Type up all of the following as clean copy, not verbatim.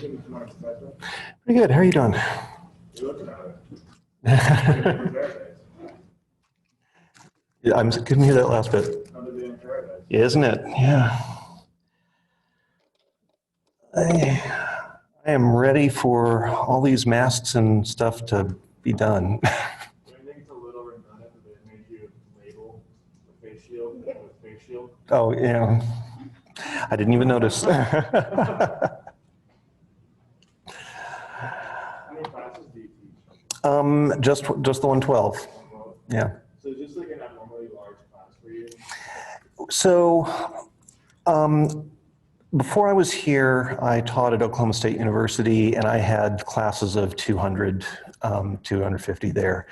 Pretty good. How are you doing? Yeah, I couldn't hear that last bit. Isn't it? Yeah. I am ready for all these masks and stuff to be done. I think it's a little redundant that they made you label the face shield with face shield. Oh, yeah. I didn't even notice. How many classes do you teach? Just the 112. Yeah. So just like an abnormally large class for you? So, before I was here, I taught at Oklahoma State University, and I had classes of 200, 250 there.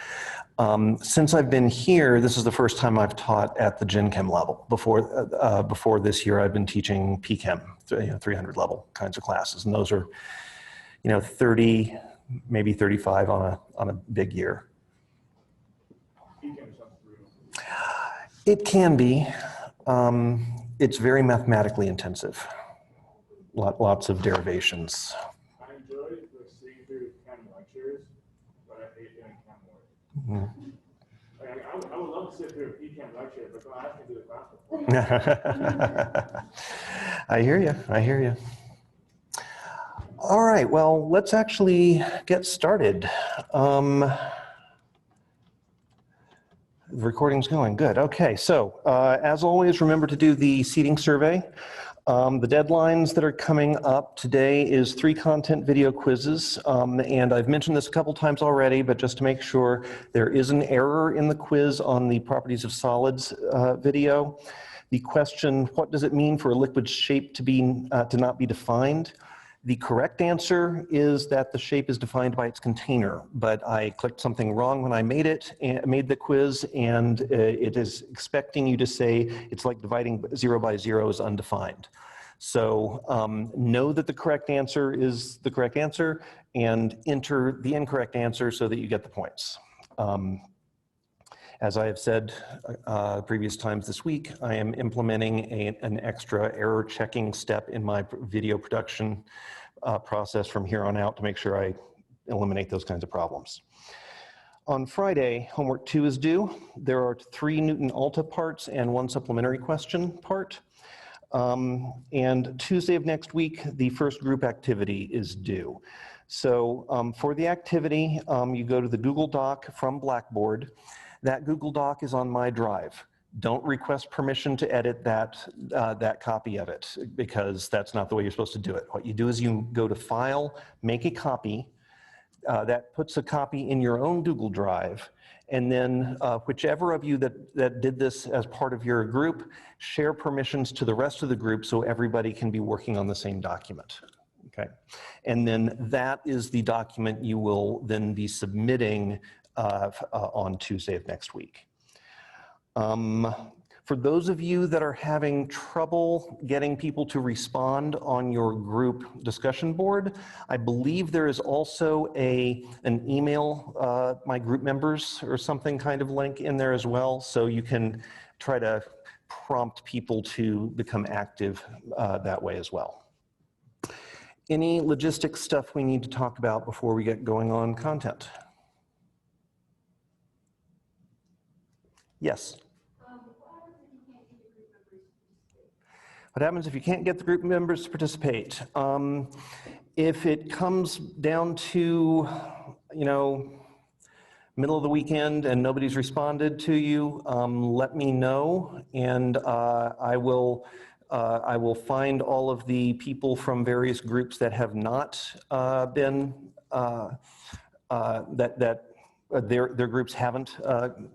Since I've been here, this is the first time I've taught at the Gen Chem level. Before this year, I've been teaching P-Chem, 300 level kinds of classes, and those are, 30, maybe 35 on a big year. It can be. It's very mathematically intensive. Lots of derivations. I enjoy sitting through chem lectures, but I hate doing chem work. I would love to sit through a P-Chem lecture, but don't ask me to do the class before. I hear you. I hear you. All right. Well, let's actually get started. The recording's going. Good. Okay. So, as always, remember to do the seating survey. The deadlines that are coming up today is 3 content video quizzes, and I've mentioned this a couple times already, but just to make sure, there is an error in the quiz on the properties of solids video. The question, what does it mean for a liquid's shape to not be defined? The correct answer is that the shape is defined by its container, but I clicked something wrong when I made the quiz, and it is expecting you to say it's like dividing 0 by 0 is undefined. So know that the correct answer is the correct answer, and enter the incorrect answer so that you get the points. As I have said previous times this week, I am implementing an extra error checking step in my video production process from here on out to make sure I eliminate those kinds of problems. On Friday, homework 2 is due. There are 3 Newton Alta parts and 1 supplementary question part. And Tuesday of next week, the first group activity is due. So for the activity, you go to the Google Doc from Blackboard. That Google Doc is on my drive. Don't request permission to edit that copy of it, because that's not the way you're supposed to do it. What you do is you go to File, make a copy. That puts a copy in your own Google Drive, and then whichever of you that did this as part of your group, share permissions to the rest of the group so everybody can be working on the same document. Okay, and then that is the document you will then be submitting on Tuesday of next week. For those of you that are having trouble getting people to respond on your group discussion board, I believe there is also an email, my group members or something kind of link in there as well, so you can try to prompt people to become active that way as well. Any logistics stuff we need to talk about before we get going on content? Yes? What happens if you can't get the group members to participate? If it comes down to, middle of the weekend and nobody's responded to you, let me know, and I will find all of the people from various groups that have not been, their groups haven't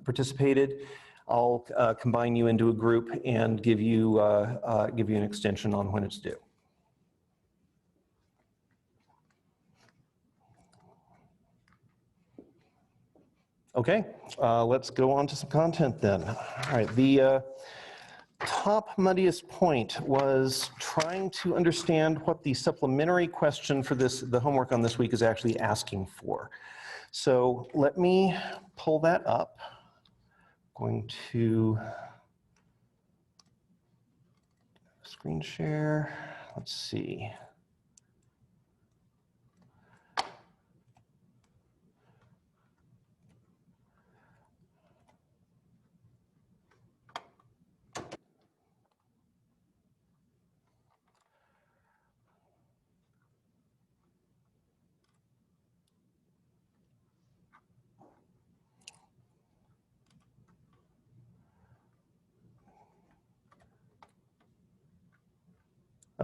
participated. I'll combine you into a group and give you an extension on when it's due. Okay, let's go on to some content then. All right, the top muddiest point was trying to understand what the supplementary question for the homework on this week is actually asking for. So let me pull that up. I'm going to screen share. Let's see.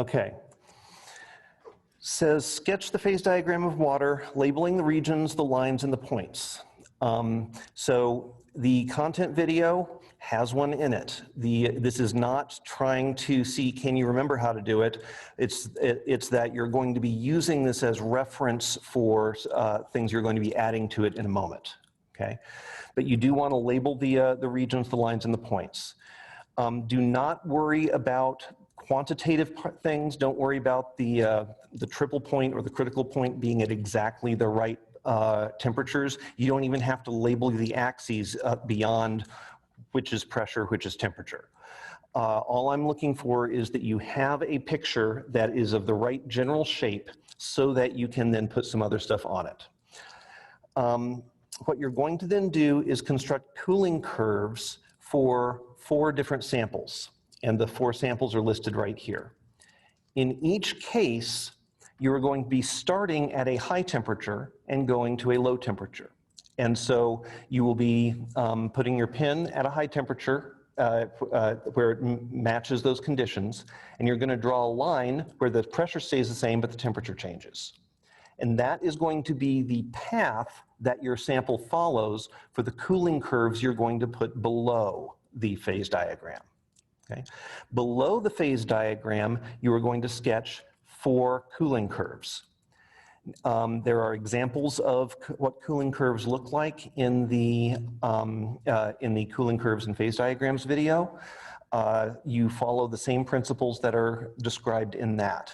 Okay. Says, sketch the phase diagram of water, labeling the regions, the lines, and the points. So the content video has one in it. This is not trying to see, can you remember how to do it? It's that you're going to be using this as reference for things you're going to be adding to it in a moment, okay? But you do want to label the regions, the lines, and the points. Do not worry about quantitative things. Don't worry about the triple point or the critical point being at exactly the right temperatures. You don't even have to label the axes beyond which is pressure, which is temperature. All I'm looking for is that you have a picture that is of the right general shape so that you can then put some other stuff on it. What you're going to then do is construct cooling curves for 4 different samples, and the 4 samples are listed right here. In each case, you're going to be starting at a high temperature and going to a low temperature. And so you will be putting your pin at a high temperature where it matches those conditions, and you're going to draw a line where the pressure stays the same but the temperature changes. And that is going to be the path that your sample follows for the cooling curves you're going to put below the phase diagram. Okay? Below the phase diagram, you are going to sketch 4 cooling curves. There are examples of what cooling curves look like in the cooling curves and phase diagrams video. You follow the same principles that are described in that.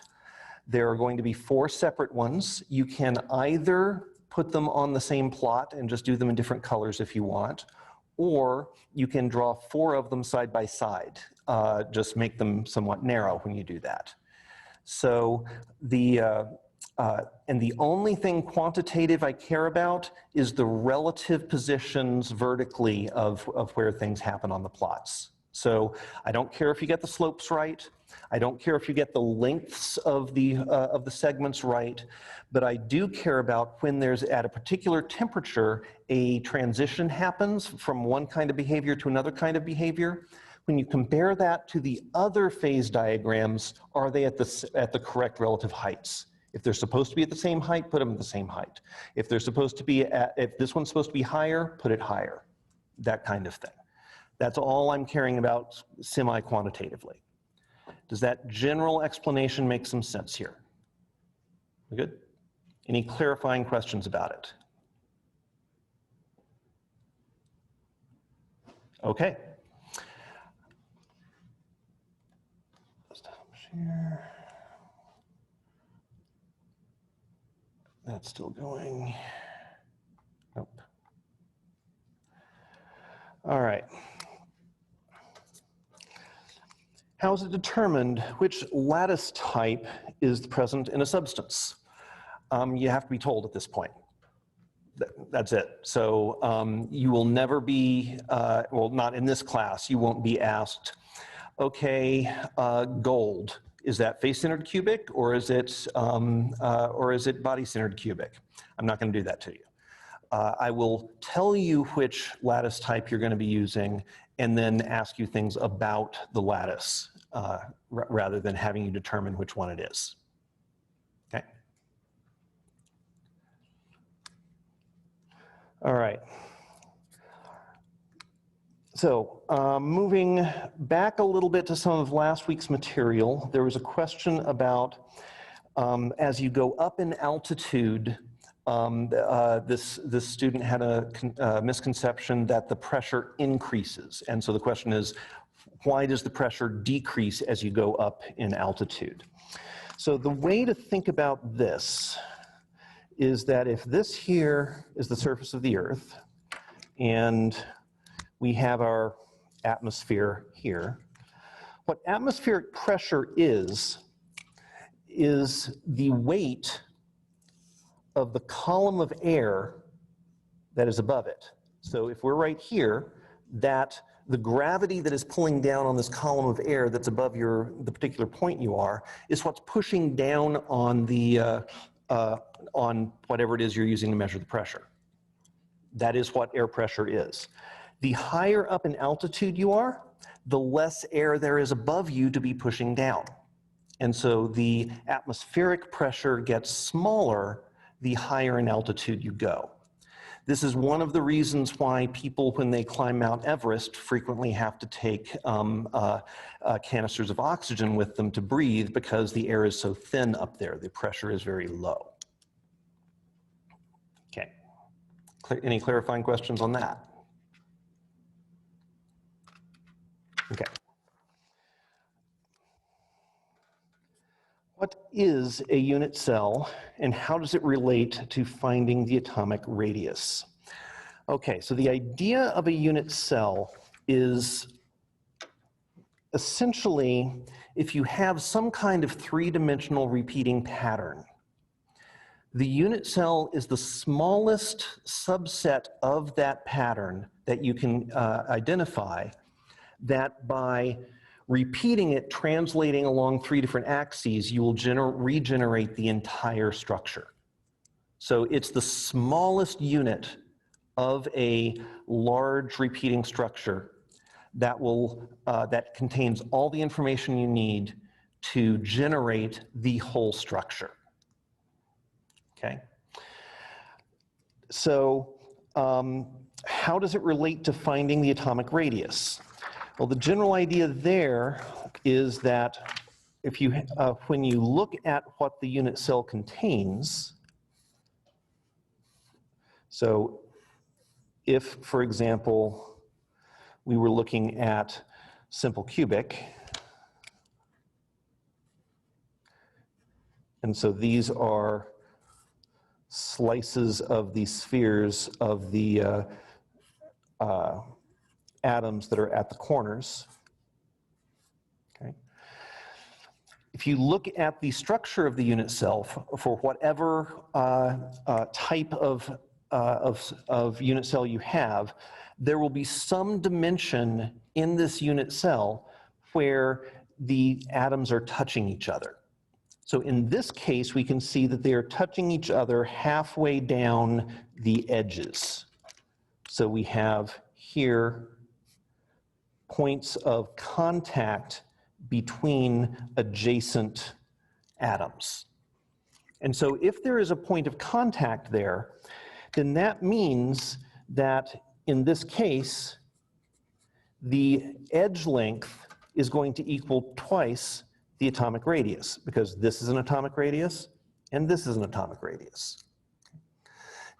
There are going to be 4 separate ones. You can either put them on the same plot and just do them in different colors if you want, or you can draw 4 of them side by side. Just make them somewhat narrow when you do that. So and the only thing quantitative I care about is the relative positions vertically of where things happen on the plots. So I don't care if you get the slopes right. I don't care if you get the lengths of the segments right, but I do care about when there's at a particular temperature a transition happens from one kind of behavior to another kind of behavior. When you compare that to the other phase diagrams, are they at the correct relative heights? If they're supposed to be at the same height, put them at the same height. If they're supposed to be if this one's supposed to be higher, put it higher. That kind of thing. That's all I'm caring about semi-quantitatively. Does that general explanation make some sense here? We good? Any clarifying questions about it? Okay. Stop share. That's still going. Nope. All right. How is it determined which lattice type is present in a substance? You have to be told at this point. That's it. So you will never be, well, not in this class, you won't be asked, okay, gold, is that face-centered cubic or is it body-centered cubic? I'm not going to do that to you. I will tell you which lattice type you're going to be using and then ask you things about the lattice rather than having you determine which one it is. Okay? All right. So moving back a little bit to some of last week's material, there was a question about as you go up in altitude, this student had a misconception that the pressure increases. And so the question is, why does the pressure decrease as you go up in altitude? So the way to think about this is that if this here is the surface of the Earth, and we have our atmosphere here, what atmospheric pressure is the weight of the column of air that is above it. So if we're right here, that the gravity that is pulling down on this column of air that's above the particular point you are is what's pushing down on the on whatever it is you're using to measure the pressure. That is what air pressure is. The higher up in altitude you are, the less air there is above you to be pushing down. And so the atmospheric pressure gets smaller the higher in altitude you go. This is one of the reasons why people, when they climb Mount Everest, frequently have to take canisters of oxygen with them to breathe, because the air is so thin up there. The pressure is very low. Okay. Any clarifying questions on that? Okay. What is a unit cell, and how does it relate to finding the atomic radius? Okay, so the idea of a unit cell is essentially if you have some kind of three-dimensional repeating pattern. The unit cell is the smallest subset of that pattern that you can identify, that by repeating it, translating along three different axes, you will regenerate the entire structure. So it's the smallest unit of a large repeating structure that that contains all the information you need to generate the whole structure. Okay. So how does it relate to finding the atomic radius? Well, the general idea there is that if you, when you look at what the unit cell contains, so if, for example, we were looking at simple cubic, and so these are slices of the spheres of the atoms that are at the corners. Okay. If you look at the structure of the unit cell for whatever type of unit cell you have, there will be some dimension in this unit cell where the atoms are touching each other. So in this case, we can see that they are touching each other halfway down the edges. So we have here points of contact between adjacent atoms. And so if there is a point of contact there, then that means that in this case, the edge length is going to equal twice the atomic radius, because this is an atomic radius and this is an atomic radius.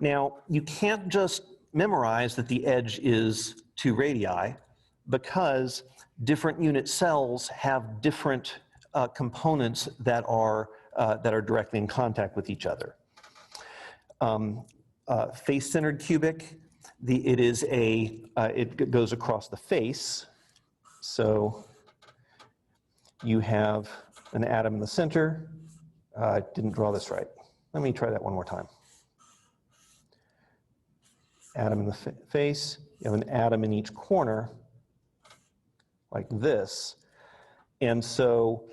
Now, you can't just memorize that the edge is 2 radii, because different unit cells have different components that are directly in contact with each other. Face-centered cubic, it goes across the face. So you have an atom in the center. I didn't draw this right. Let me try that one more time. Atom in the face. You have an atom in each corner, like this. And so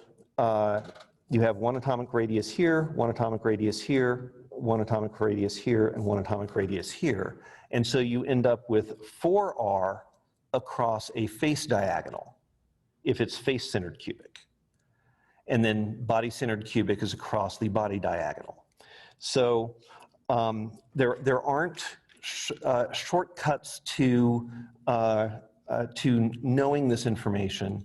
you have one atomic radius here, one atomic radius here, one atomic radius here, and one atomic radius here. And so you end up with 4R across a face diagonal, if it's face-centered cubic. And then body-centered cubic is across the body diagonal. So there aren't shortcuts to knowing this information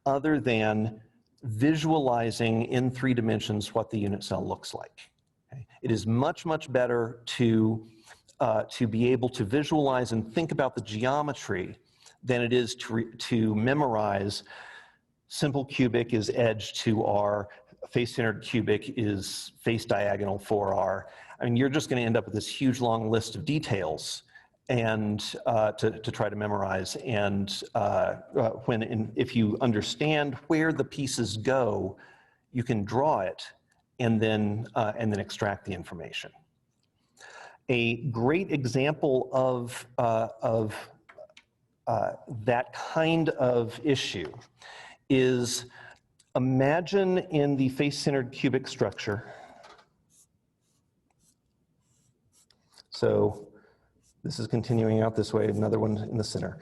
other than visualizing in 3 dimensions what the unit cell looks like. Okay? It is much, much better to be able to visualize and think about the geometry than it is to memorize simple cubic is edge 2R, face-centered cubic is face diagonal 4R. I mean, you're just going to end up with this huge long list of details and to try to memorize. And if you understand where the pieces go, you can draw it and then extract the information. A great example of that kind of issue is, imagine in the face-centered cubic structure. So this is continuing out this way, another one in the center.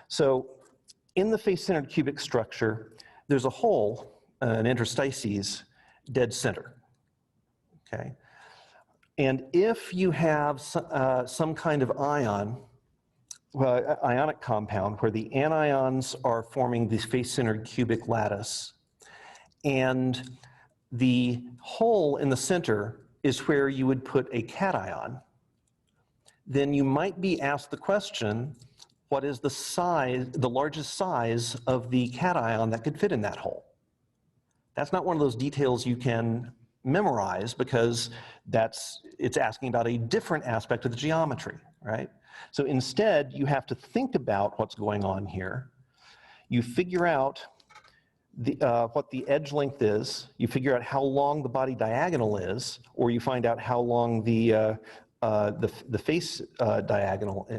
So in the face-centered cubic structure, there's a hole interstices dead center, okay? And if you have some kind of ionic compound where the anions are forming this face-centered cubic lattice, and the hole in the center is where you would put a cation, then you might be asked the question, what is the size, the largest size of the cation that could fit in that hole? That's not one of those details you can memorize because it's asking about a different aspect of the geometry, right? So instead, you have to think about what's going on here. You figure out what the edge length is, you figure out how long the body diagonal is, or you find out how long the face diagonal,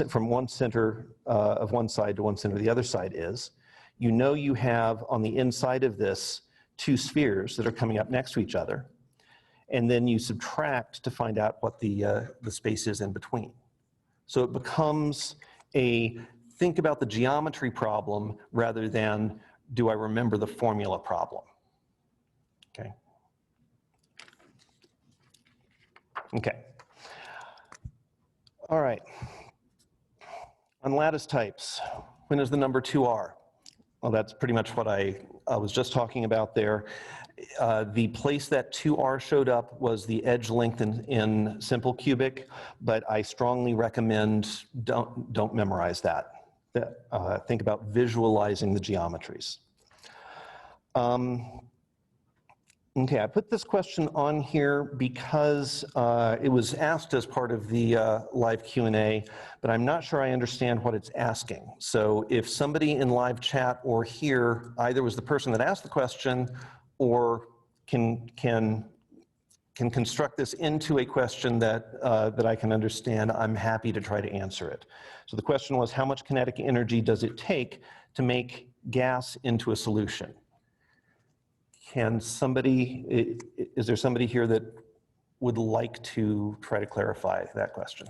from one center of one side to one center of the other side is. You know you have on the inside of this two spheres that are coming up next to each other, and then you subtract to find out what the space is in between. So it becomes a think about the geometry problem rather than do I remember the formula problem. Okay. Okay. All right. On lattice types, when is the number 2R? Well, that's pretty much what I was just talking about there. The place that 2R showed up was the edge length in simple cubic, but I strongly recommend don't memorize that. Think about visualizing the geometries. Okay, I put this question on here because it was asked as part of the live Q&A, but I'm not sure I understand what it's asking. So if somebody in live chat or here either was the person that asked the question or can construct this into a question that, that I can understand, I'm happy to try to answer it. So the question was, how much kinetic energy does it take to make gas into a solution? Can somebody, is there somebody here that would like to try to clarify that question?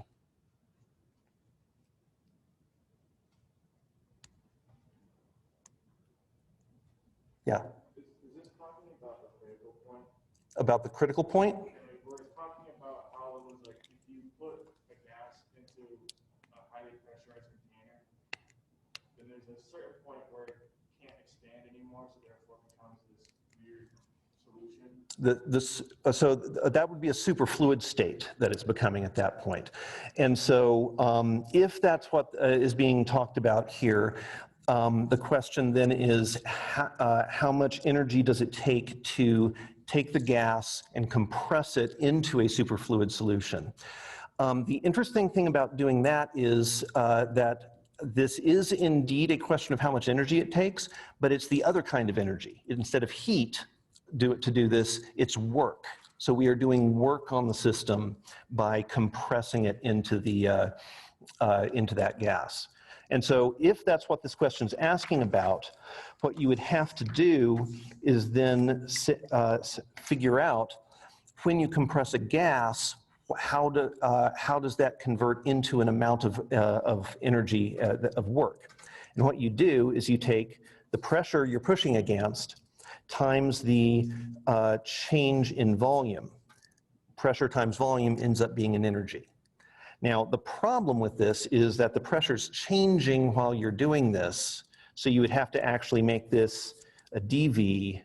Yeah. Is this talking about the critical point? About the critical point? We're talking about how it was like if you put a gas into a highly pressurized container, then there's a certain point where it can't expand anymore, so therefore it becomes this weird solution. So that would be a superfluid state that it's becoming at that point. And so if that's what is being talked about here, the question then is how much energy does it take to take the gas and compress it into a superfluid solution? The interesting thing about doing that is that this is indeed a question of how much energy it takes, but it's the other kind of energy. Instead of heat, to do this, it's work. So we are doing work on the system by compressing it into the into that gas. And so if that's what this question is asking about, what you would have to do is then figure out when you compress a gas, how does that convert into an amount of energy, of work? And what you do is you take the pressure you're pushing against times the change in volume. Pressure times volume ends up being an energy. Now, the problem with this is that the pressure's changing while you're doing this, so you would have to actually make this a dV,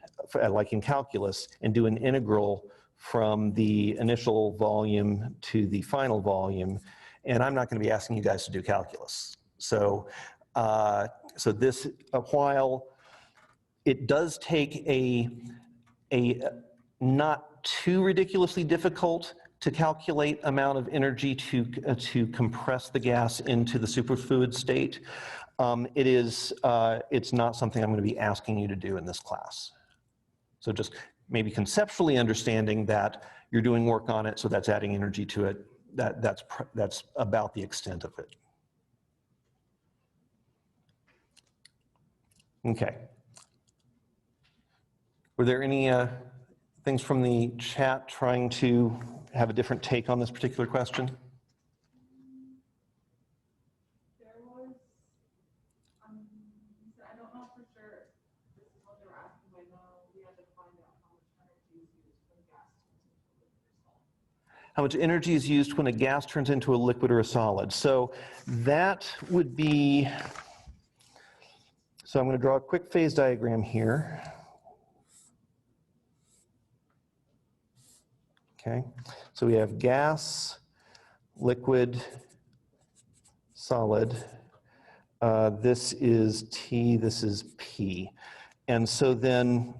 like in calculus, and do an integral from the initial volume to the final volume, and I'm not going to be asking you guys to do calculus. So, this, while it does take a not too ridiculously difficult to calculate amount of energy to compress the gas into the superfluid state, it's not something I'm going to be asking you to do in this class. So just maybe conceptually understanding that you're doing work on it, so that's adding energy to it. That's about the extent of it. Okay. Were there any things from the chat trying to have a different take on this particular question? There was, you I don't know for sure. This is what they were asking. I know we had to find out how much energy is used when gas turns into a liquid or solid. How much energy is used when a gas turns into a liquid or a solid? So that would be, so I'm going to draw a quick phase diagram here. Okay, so we have gas, liquid, solid. This is T, this is P. And so then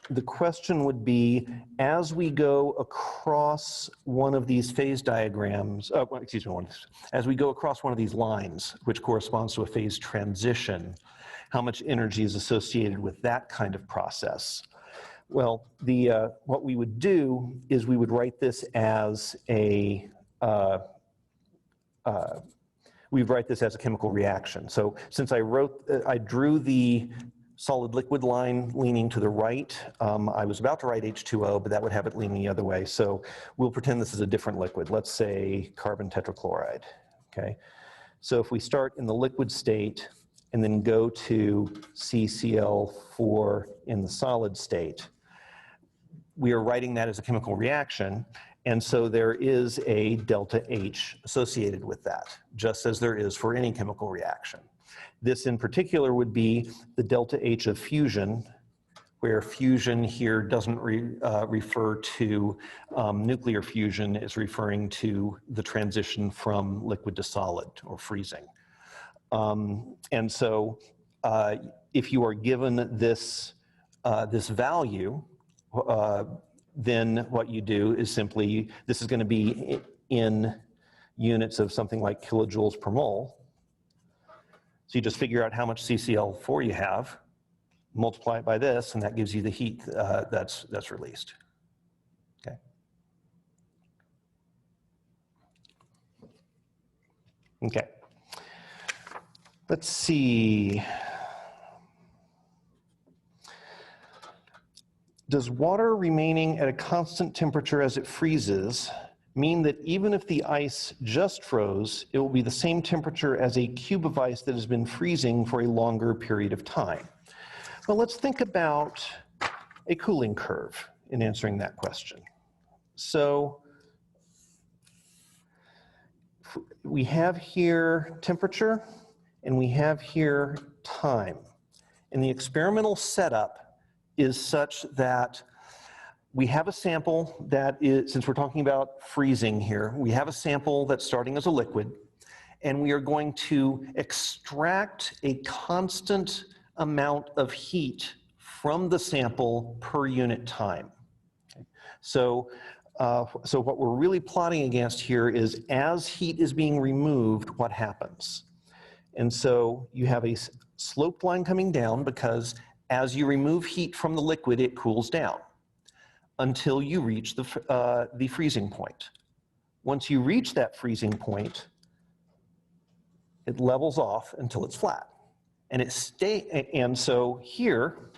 the question would be, as we go across one of these phase diagrams, as we go across one of these lines, which corresponds to a phase transition, how much energy is associated with that kind of process? Well, what we would do is we would write this as a chemical reaction. So since I drew the solid liquid line leaning to the right, I was about to write H2O, but that would have it leaning the other way. So we'll pretend this is a different liquid. Let's say carbon tetrachloride, okay? So if we start in the liquid state and then go to CCl4 in the solid state, we are writing that as a chemical reaction, and so there is a delta H associated with that, just as there is for any chemical reaction. This in particular would be the delta H of fusion, where fusion here doesn't refer to nuclear fusion, it's referring to the transition from liquid to solid or freezing. And so if you are given this, this value, then what you do is simply, this is going to be in units of something like kilojoules per mole. So you just figure out how much CCl4 you have, multiply it by this, and that gives you the heat that's released. Okay. Okay. Let's see. Does water remaining at a constant temperature as it freezes mean that even if the ice just froze, it will be the same temperature as a cube of ice that has been freezing for a longer period of time? Well, let's think about a cooling curve in answering that question. So we have here temperature and we have here time. And the experimental setup is such that we have a sample that is, since we're talking about freezing here, we have a sample that's starting as a liquid, and we are going to extract a constant amount of heat from the sample per unit time. Okay. So what we're really plotting against here is as heat is being removed, what happens? And so you have a sloped line coming down because as you remove heat from the liquid, it cools down until you reach the freezing point. Once you reach that freezing point, it levels off until it's flat. And so here,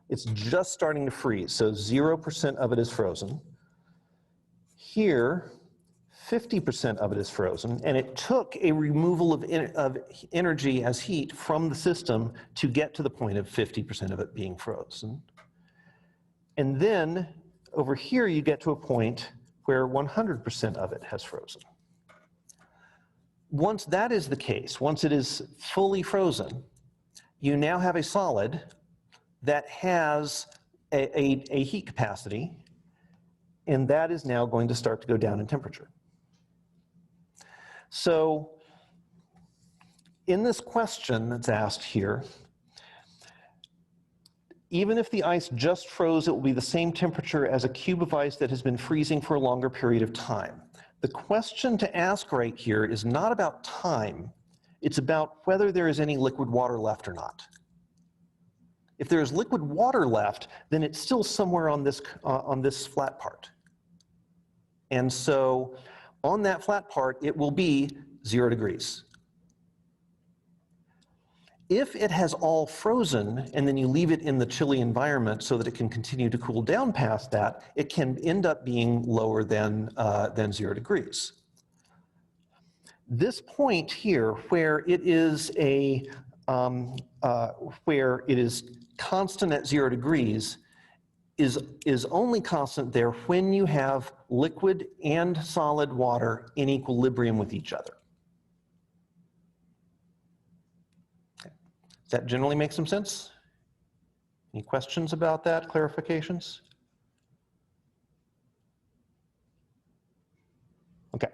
it's just starting to freeze. So 0% of it is frozen. Here, 50% of it is frozen, and it took a removal of energy as heat from the system to get to the point of 50% of it being frozen. And then over here you get to a point where 100% of it has frozen. Once that is the case, once it is fully frozen, you now have a solid that has a heat capacity, and that is now going to start to go down in temperature. So in this question that's asked here, even if the ice just froze, it will be the same temperature as a cube of ice that has been freezing for a longer period of time. The question to ask right here is not about time, it's about whether there is any liquid water left or not. If there is liquid water left, then it's still somewhere on this flat part. And so on that flat part, it will be 0 degrees. If it has all frozen and then you leave it in the chilly environment so that it can continue to cool down past that, it can end up being lower than 0 degrees. This point here where it is a where it is constant at 0 degrees is only constant there when you have liquid and solid water in equilibrium with each other. Okay. Does that generally make some sense? Any questions about that, clarifications? Okay.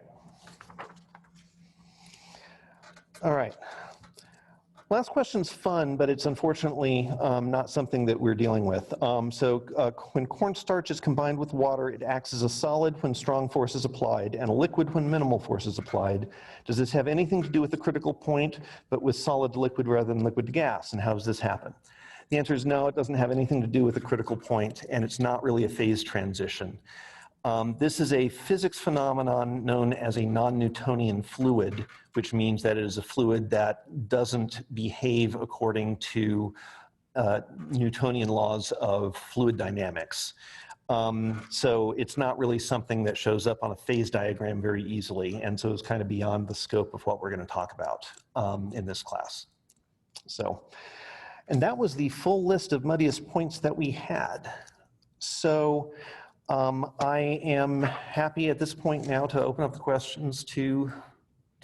All right. Last question's fun, but it's unfortunately not something that we're dealing with. When cornstarch is combined with water, it acts as a solid when strong force is applied and a liquid when minimal force is applied. Does this have anything to do with the critical point, but with solid to liquid rather than liquid to gas? And how does this happen? The answer is no, it doesn't have anything to do with the critical point, and it's not really a phase transition. This is a physics phenomenon known as a non-Newtonian fluid, which means that it is a fluid that doesn't behave according to Newtonian laws of fluid dynamics. So it's not really something that shows up on a phase diagram very easily, and so it's kind of beyond the scope of what we're going to talk about in this class. And that was the full list of muddiest points that we had. So I am happy at this point now to open up the questions to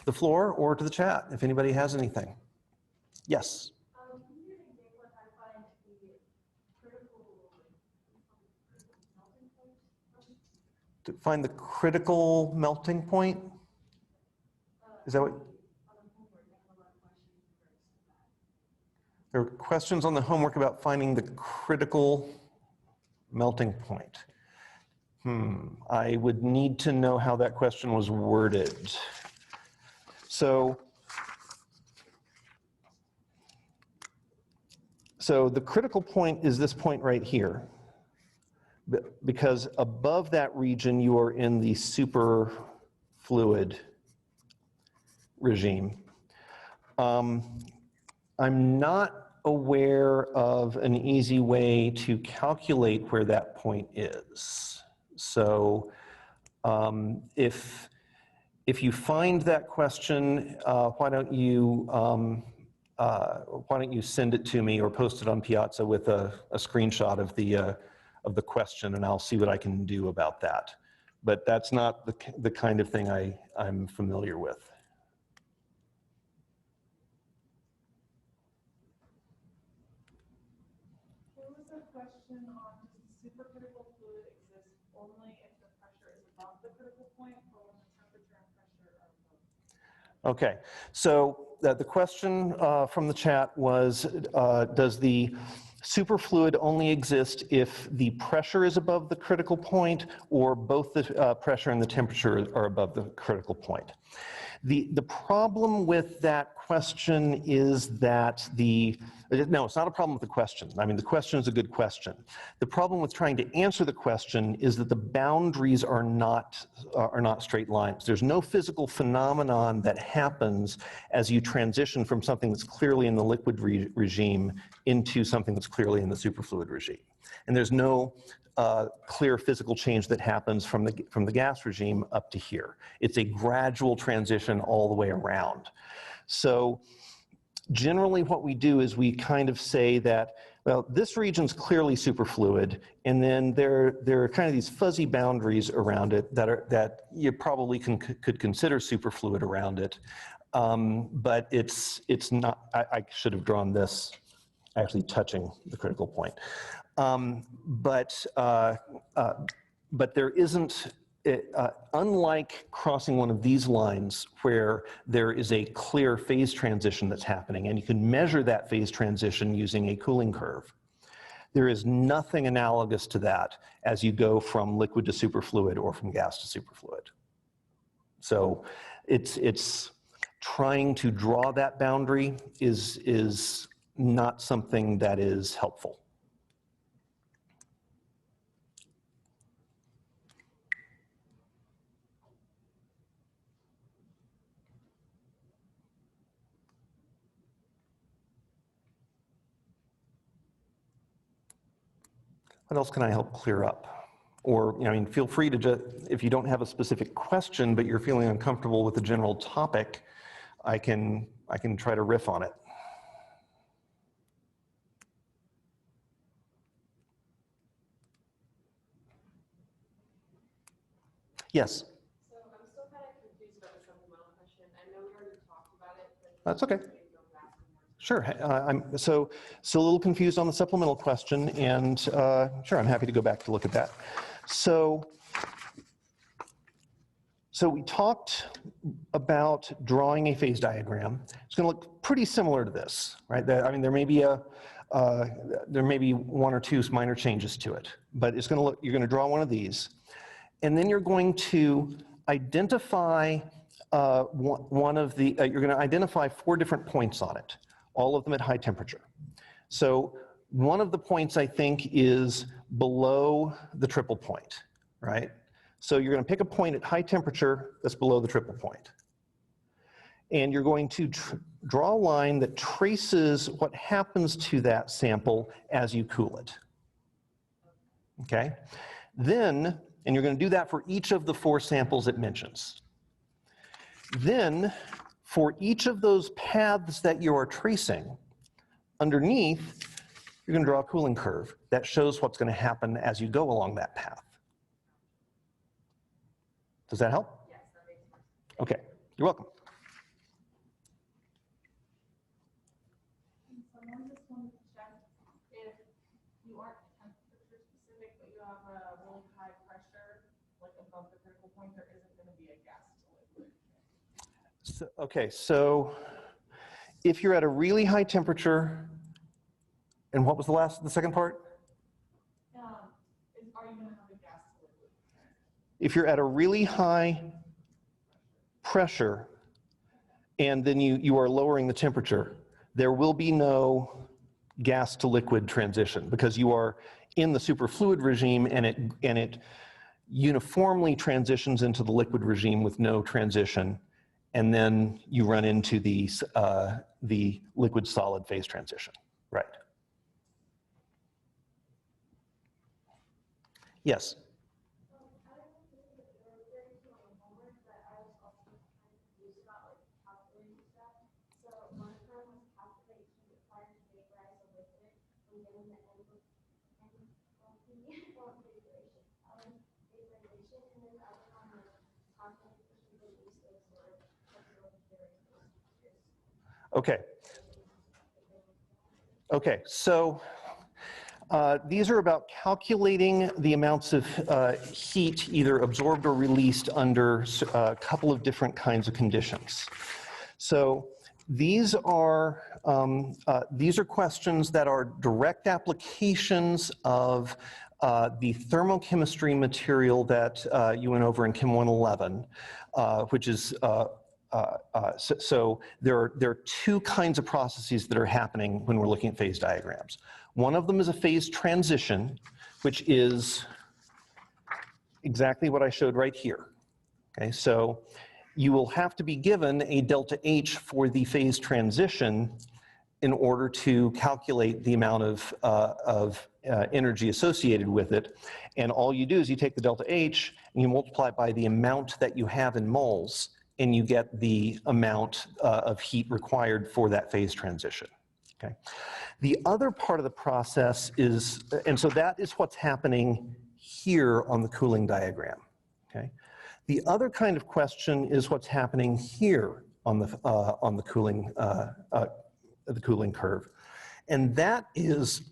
the floor or to the chat, if anybody has anything. Yes? Can you give an example of how to find the critical melting point? To find the critical melting point? Is that what? There are questions on the homework about finding the critical melting point. I would need to know how that question was worded. So the critical point is this point right here, because above that region you are in the superfluid regime. I'm not aware of an easy way to calculate where that point is. So if you find that question, why don't you send it to me or post it on Piazza with a screenshot of the question, and I'll see what I can do about that. But that's not the kind of thing I'm familiar with. There was a question on, does the supercritical fluid exist only if the pressure is above the critical point or when the temperature and pressure are above? Okay, so the question from the chat was, does the superfluid only exist if the pressure is above the critical point, or both the pressure and the temperature are above the critical point? The problem with that question is that no, it's not a problem with the question. I mean, the question is a good question. The problem with trying to answer the question is that the boundaries are not straight lines. There's no physical phenomenon that happens as you transition from something that's clearly in the liquid regime into something that's clearly in the superfluid regime. And there's no clear physical change that happens from the gas regime up to here. It's a gradual transition all the way around. So generally what we do is we kind of say that, well, this region's clearly superfluid, and then there are kind of these fuzzy boundaries around it that you probably could consider superfluid around it, but it's not. I should have drawn this actually touching the critical point. But there isn't, unlike crossing one of these lines where there is a clear phase transition that's happening, and you can measure that phase transition using a cooling curve, there is nothing analogous to that as you go from liquid to superfluid or from gas to superfluid. So it's trying to draw that boundary is not something that is helpful. What else can I help clear up? Or, I mean, feel free to just, if you don't have a specific question, but you're feeling uncomfortable with the general topic, I can try to riff on it. Yes, So I'm still kind of confused about the supplemental question. I know we already talked about it, but that's okay. maybe go back and more. Sure. I'm so a little confused on the supplemental question, and sure, I'm happy to go back to look at that. So we talked about drawing a phase diagram. It's going to look pretty similar to this, right? I mean, there may be one or two minor changes to it, but it's going to look. You're going to draw one of these, and then you're going to identify you're going to identify 4 different points on it, all of them at high temperature. So one of the points, I think, is below the triple point, right? So you're going to pick a point at high temperature that's below the triple point. And you're going to draw a line that traces what happens to that sample as you cool it. Okay? Then, and you're going to do that for each of the 4 samples it mentions. Then, for each of those paths that you are tracing, underneath, you're going to draw a cooling curve that shows what's going to happen as you go along that path. Does that help? Yes, that makes sense. Okay, you're welcome. And someone just wanted to check if you aren't temperature specific, but you have a really high pressure, like above the critical point, there isn't going to be a gas to liquid. So if you're at a really high temperature, and what was the second part? Are you going to have a gas to liquid? If you're at a really high pressure, and then you are lowering the temperature, there will be no gas to liquid transition because you are in the superfluid regime, and it uniformly transitions into the liquid regime with no transition, and then you run into the liquid solid phase transition. Right. Yes. Okay, so these are about calculating the amounts of heat either absorbed or released under a couple of different kinds of conditions. So these are questions that are direct applications of the thermochemistry material that you went over in Chem 111, which is so there are 2 kinds of processes that are happening when we're looking at phase diagrams. One of them is a phase transition, which is exactly what I showed right here. Okay, so you will have to be given a delta H for the phase transition in order to calculate the amount of energy associated with it. And all you do is you take the delta H and you multiply it by the amount that you have in moles, and you get the amount of heat required for that phase transition. Okay. The other part of the process is, and so that is what's happening here on the cooling diagram. Okay. The other kind of question is what's happening here on the cooling curve, and that is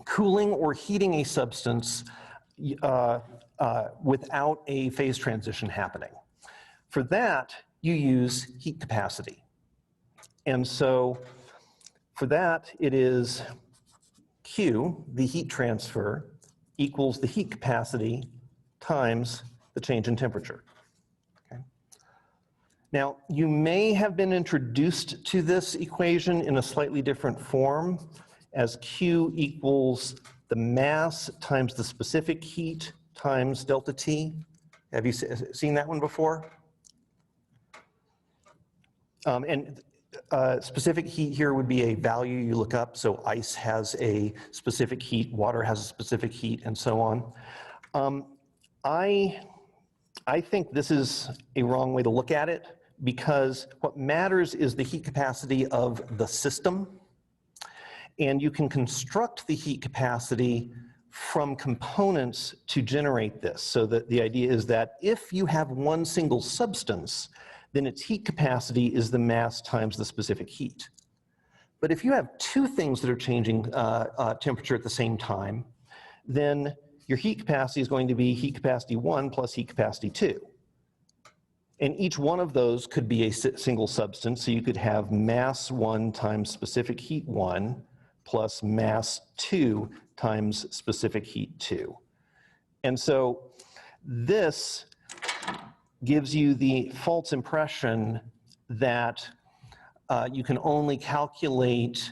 cooling or heating a substance without a phase transition happening. For that, you use heat capacity. And so for that, it is Q, the heat transfer, equals the heat capacity times the change in temperature. Okay. Now, you may have been introduced to this equation in a slightly different form as Q equals the mass times the specific heat times delta T. Have you seen that one before? Specific heat here would be a value you look up. So ice has a specific heat, water has a specific heat, and so on. I think this is a wrong way to look at it, because what matters is the heat capacity of the system. And you can construct the heat capacity from components to generate this. So that the idea is that if you have one single substance, then its heat capacity is the mass times the specific heat. But if you have two things that are changing temperature at the same time, then your heat capacity is going to be heat capacity 1 plus heat capacity 2. And each one of those could be a single substance, so you could have mass 1 times specific heat 1 plus mass 2 times specific heat 2. And so this gives you the false impression that you can only calculate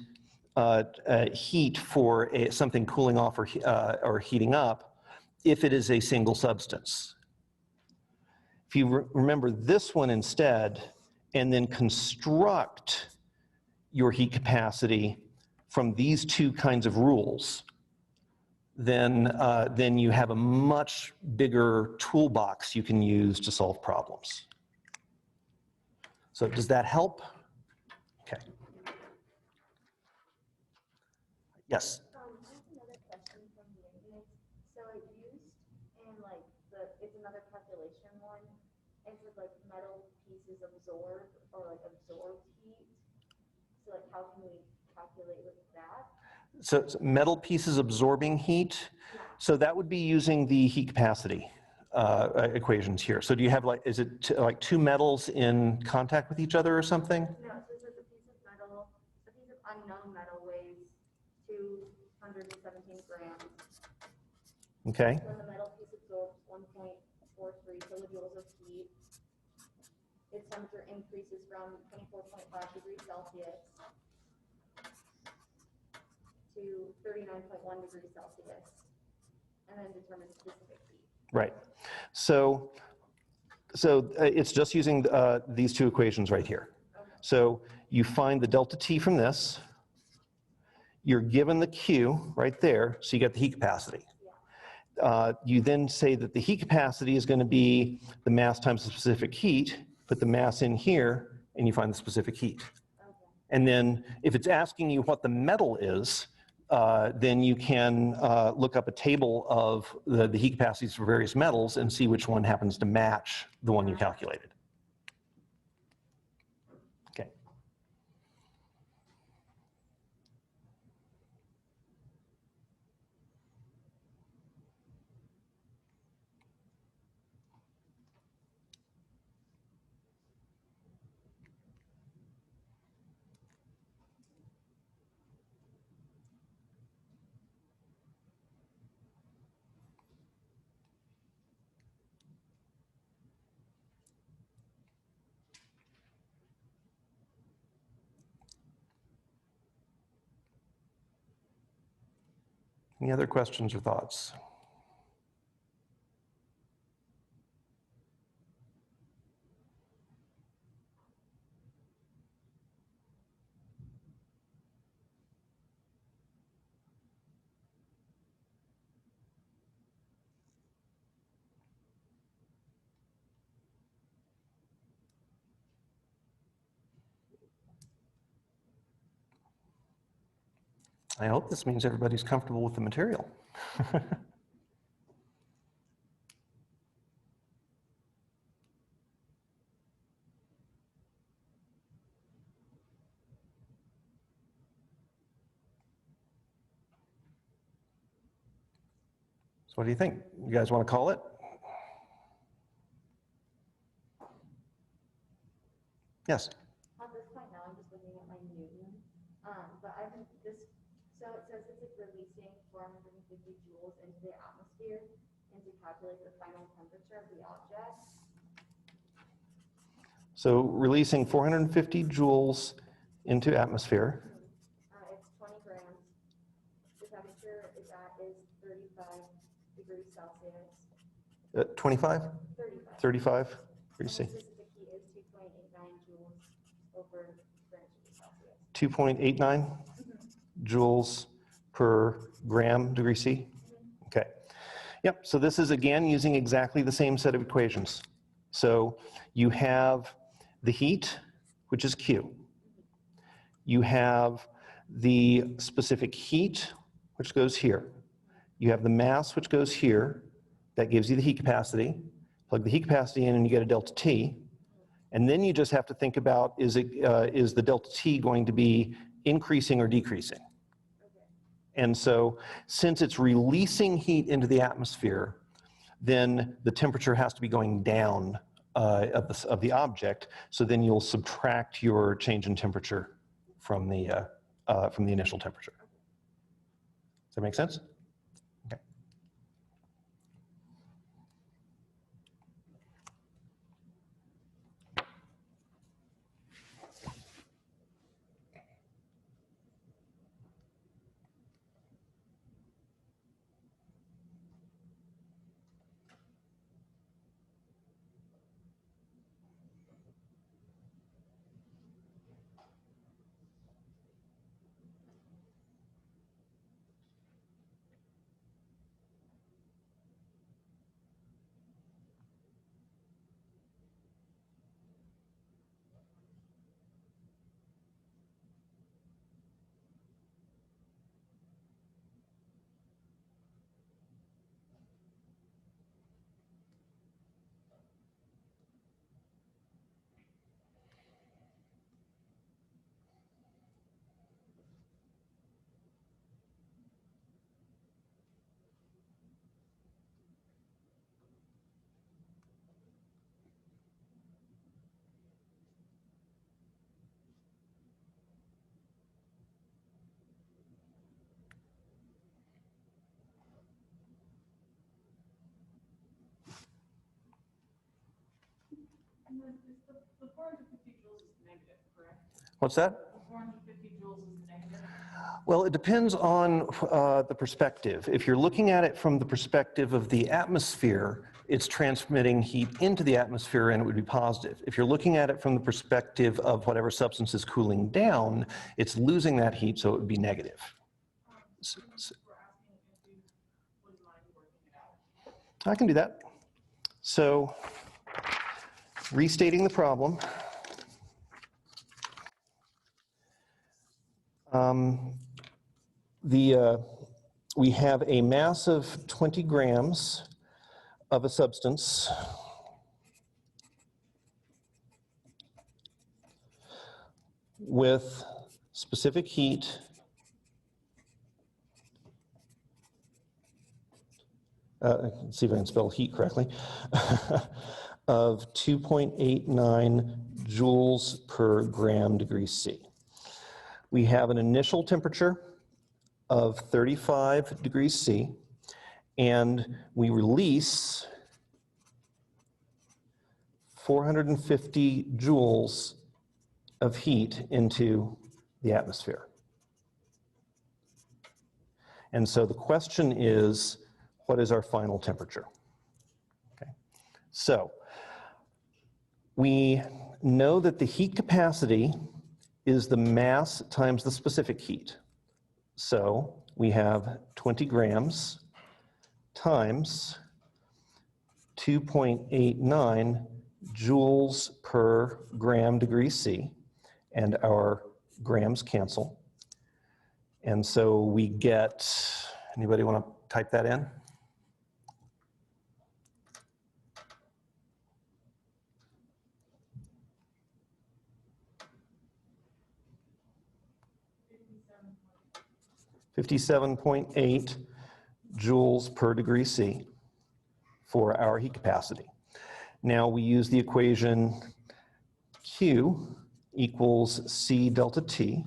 heat for something cooling off or heating up if it is a single substance. If you remember this one instead, and then construct your heat capacity from these two kinds of rules, then you have a much bigger toolbox you can use to solve problems. So does that help? Okay. Yes? Just another question from the internet. So it used in like it's another calculation one. It's with like metal pieces absorb or like absorbed heat. So like how can we calculate with that? So metal pieces absorbing heat. So that would be using the heat capacity equations here. So do you have like, is it like two metals in contact with each other or something? No, so it's a piece of metal, a piece of unknown metal weighs 217 grams. Okay. When the metal piece absorbs 1.43 kilojoules of heat, its temperature increases from 24.5 degrees Celsius to 39.1 degrees Celsius, and then determine specific heat. Right. So it's just using these two equations right here. Okay. So you find the delta T from this. You're given the Q right there, so you get the heat capacity. Yeah. You then say that the heat capacity is going to be the mass times the specific heat. Put the mass in here, and you find the specific heat. Okay. And then if it's asking you what the metal is, then you can look up a table of the heat capacities for various metals and see which one happens to match the one you calculated. Okay. Any other questions or thoughts? I hope this means everybody's comfortable with the material. So what do you think? You guys want to call it? Yes. At this point now, I'm just looking at my Newton, but I've been so it says it's like releasing 450 joules into the atmosphere and to calculate the final temperature of the object. So releasing 450 joules into atmosphere. It's 20 grams. The temperature is 35 degrees Celsius. 25? 35. 35? And You see. the specific heat is 2.89 joules over Greenwich degree Celsius. 2.89 joules per gram degree C? Okay. Yep, so this is again using exactly the same set of equations. So you have the heat, which is Q. You have the specific heat, which goes here. you have the mass which goes here, that gives you the heat capacity. Plug the heat capacity in and you get a delta T. And then you just have to think about, is the delta T going to be increasing or decreasing? And so since it's releasing heat into the atmosphere, then the temperature has to be going down of the object. So then you'll subtract your change in temperature from the initial temperature. Does that make sense? Okay. And then is the 450 joules is negative, correct? What's that? The 450 joules is negative. Well, it depends on the perspective. If you're looking at it from the perspective of the atmosphere, it's transmitting heat into the atmosphere and it would be positive. If you're looking at it from the perspective of whatever substance is cooling down, it's losing that heat, so it would be negative. We're asking if you wouldn't mind working it out. I can do that. So, restating the problem. We have a mass of 20 grams of a substance with specific heat let's see if I can spell heat correctly, of 2.89 joules per gram degree C. We have an initial temperature of 35 degrees C, and we release 450 joules of heat into the atmosphere. And so the question is, what is our final temperature? Okay. So we know that the heat capacity is the mass times the specific heat. So we have 20 grams times 2.89 joules per gram degree C, and our grams cancel. And so we get, anybody want to type that in? $57.8 joules per degree C for our heat capacity. Now we use the equation Q equals C delta T,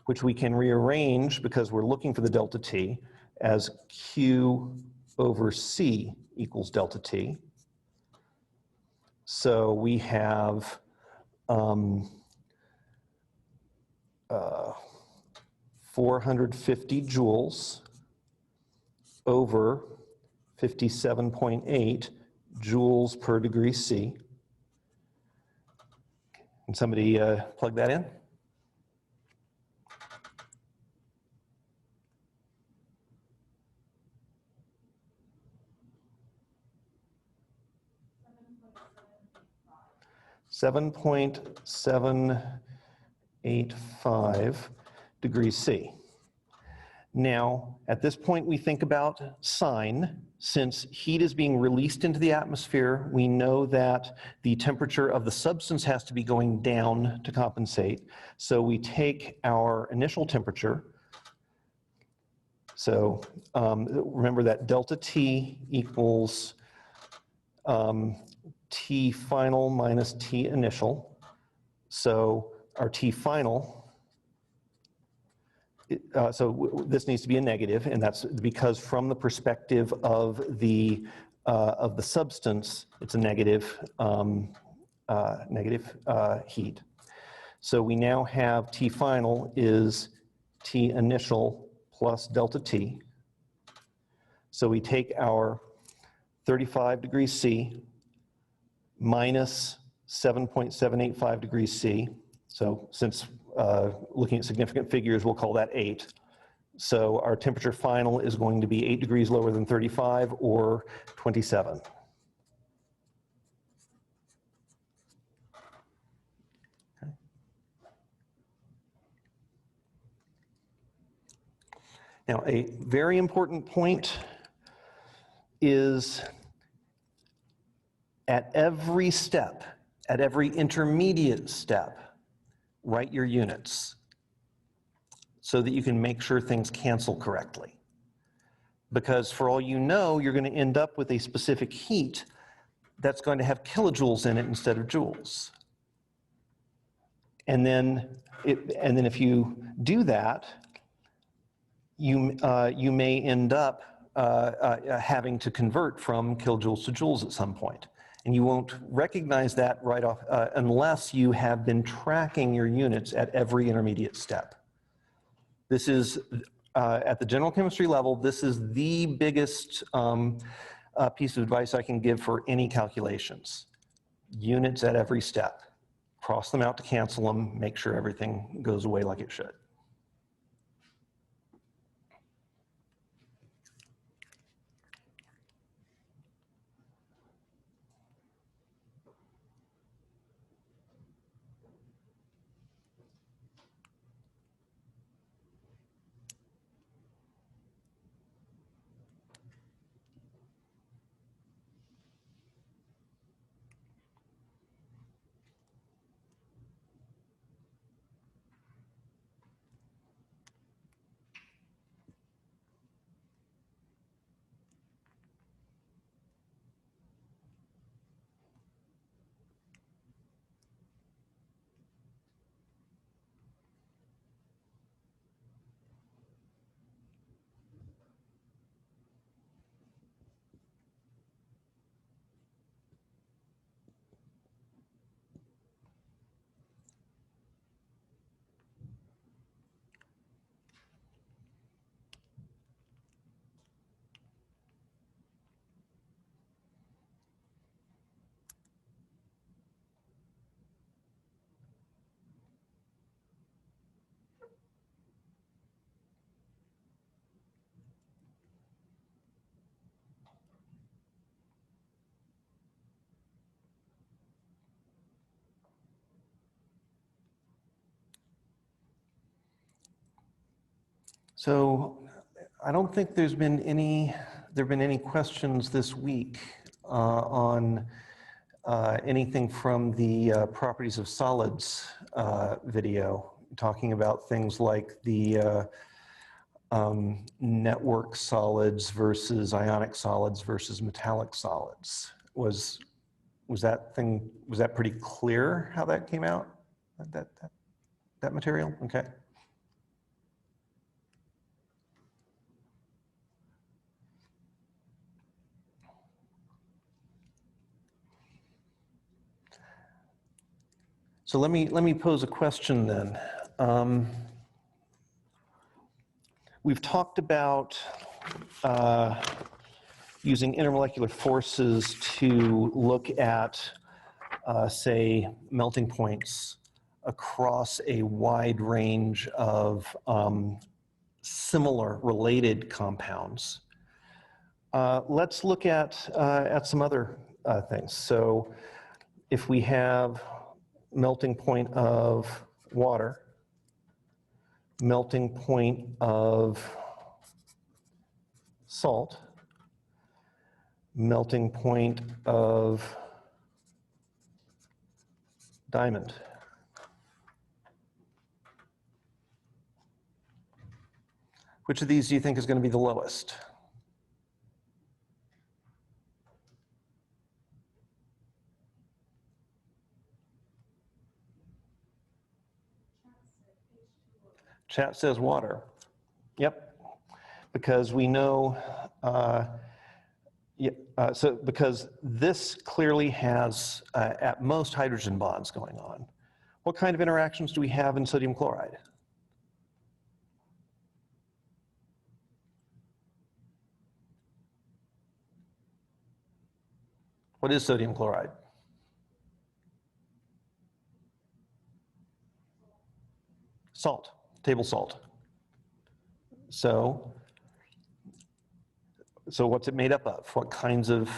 which we can rearrange because we're looking for the delta T as Q over C equals delta T. So we have 450 joules over 57.8 joules per degree C. Can somebody plug that in? .785 degrees C. Now, at this point, we think about sign. Since heat is being released into the atmosphere, we know that the temperature of the substance has to be going down to compensate. So we take our initial temperature. So remember that delta T equals T final minus T initial. So our T final, this needs to be a negative, and that's because from the perspective of the substance, it's a negative heat. So we now have T final is T initial plus delta T. So we take our 35 degrees C minus 7.785 degrees C. So since looking at significant figures, we'll call that 8. So our temperature final is going to be 8 degrees lower than 35, or 27. Okay. Now, a very important point is at every step, at every intermediate step, write your units so that you can make sure things cancel correctly. Because for all you know, you're going to end up with a specific heat that's going to have kilojoules in it instead of joules. And then if you do that, you may end up having to convert from kilojoules to joules at some point. And you won't recognize that right off unless you have been tracking your units at every intermediate step. This is, at the general chemistry level, this is the biggest piece of advice I can give for any calculations. Units at every step. Cross them out to cancel them, make sure everything goes away like it should. So I don't think there've been any questions this week on anything from the properties of solids video, talking about things like the network solids versus ionic solids versus metallic solids. Was that pretty clear how that came out? That material? Okay. So let me pose a question then. We've talked about using intermolecular forces to look at, say, melting points across a wide range of similar related compounds. Let's look at some other things. So if we have melting point of water, melting point of salt, melting point of diamond. Which of these do you think is going to be the lowest? Chat says water. Yep, because we know, because this clearly has at most hydrogen bonds going on. What kind of interactions do we have in sodium chloride? What is sodium chloride? Salt, table salt. So what's it made up of? What kinds of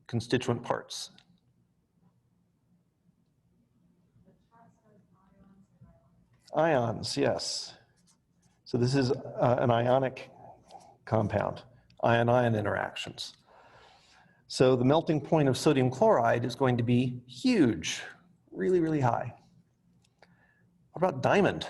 constituent parts? Ions, yes. So this is an ionic compound, ion-ion interactions. So the melting point of sodium chloride is going to be huge, really, really high. What about diamond?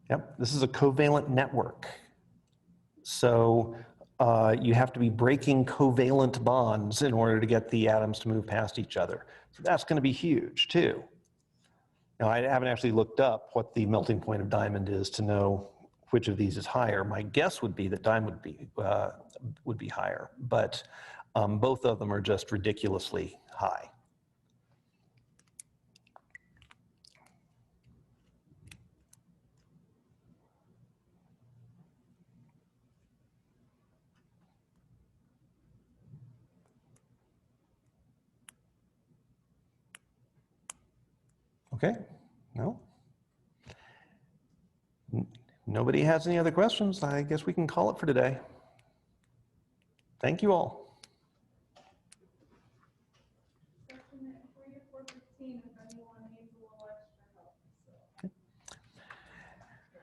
Yep, this is a covalent network. So you have to be breaking covalent bonds in order to get the atoms to move past each other. So that's going to be huge too. Now I haven't actually looked up what the melting point of diamond is to know which of these is higher. My guess would be that diamond would be higher, but both of them are just ridiculously high. Okay, no? Nobody has any other questions. I guess we can call it for today. Thank you all. Session at 3 to 4:15 if anyone needs a little extra help. So.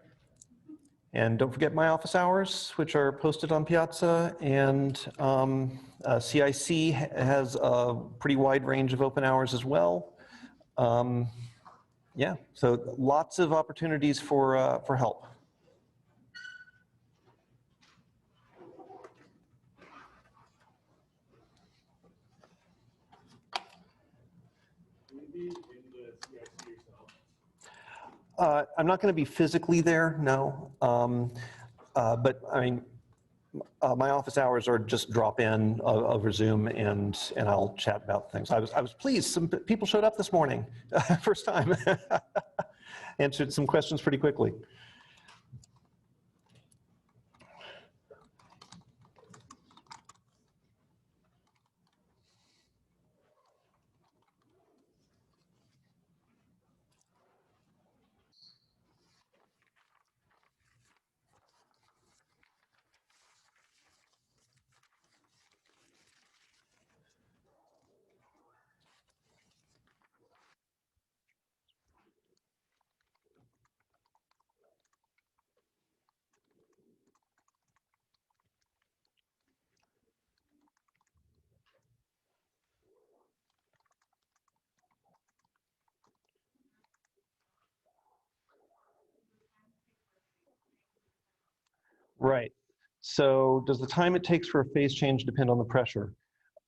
And don't forget my office hours, which are posted on Piazza, and CIC has a pretty wide range of open hours as well. Yeah, so lots of opportunities for help. Will you be in the CIC yourself? I'm not going to be physically there, no. But I mean, my office hours are just drop in over Zoom, and I'll chat about things. I was pleased. Some people showed up this morning, first time. Answered some questions pretty quickly. Right. So does the time it takes for a phase change depend on the pressure?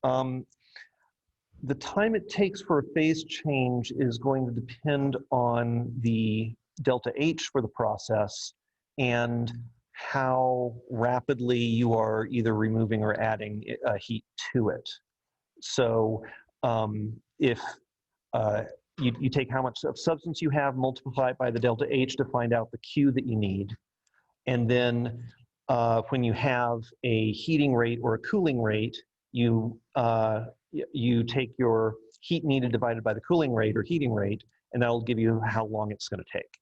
The time it takes for a phase change is going to depend on the delta H for the process and how rapidly you are either removing or adding heat to it. So if you take how much of substance you have, multiply it by the delta H to find out the Q that you need. And then when you have a heating rate or a cooling rate, you take your heat needed divided by the cooling rate or heating rate, and that'll give you how long it's going to take.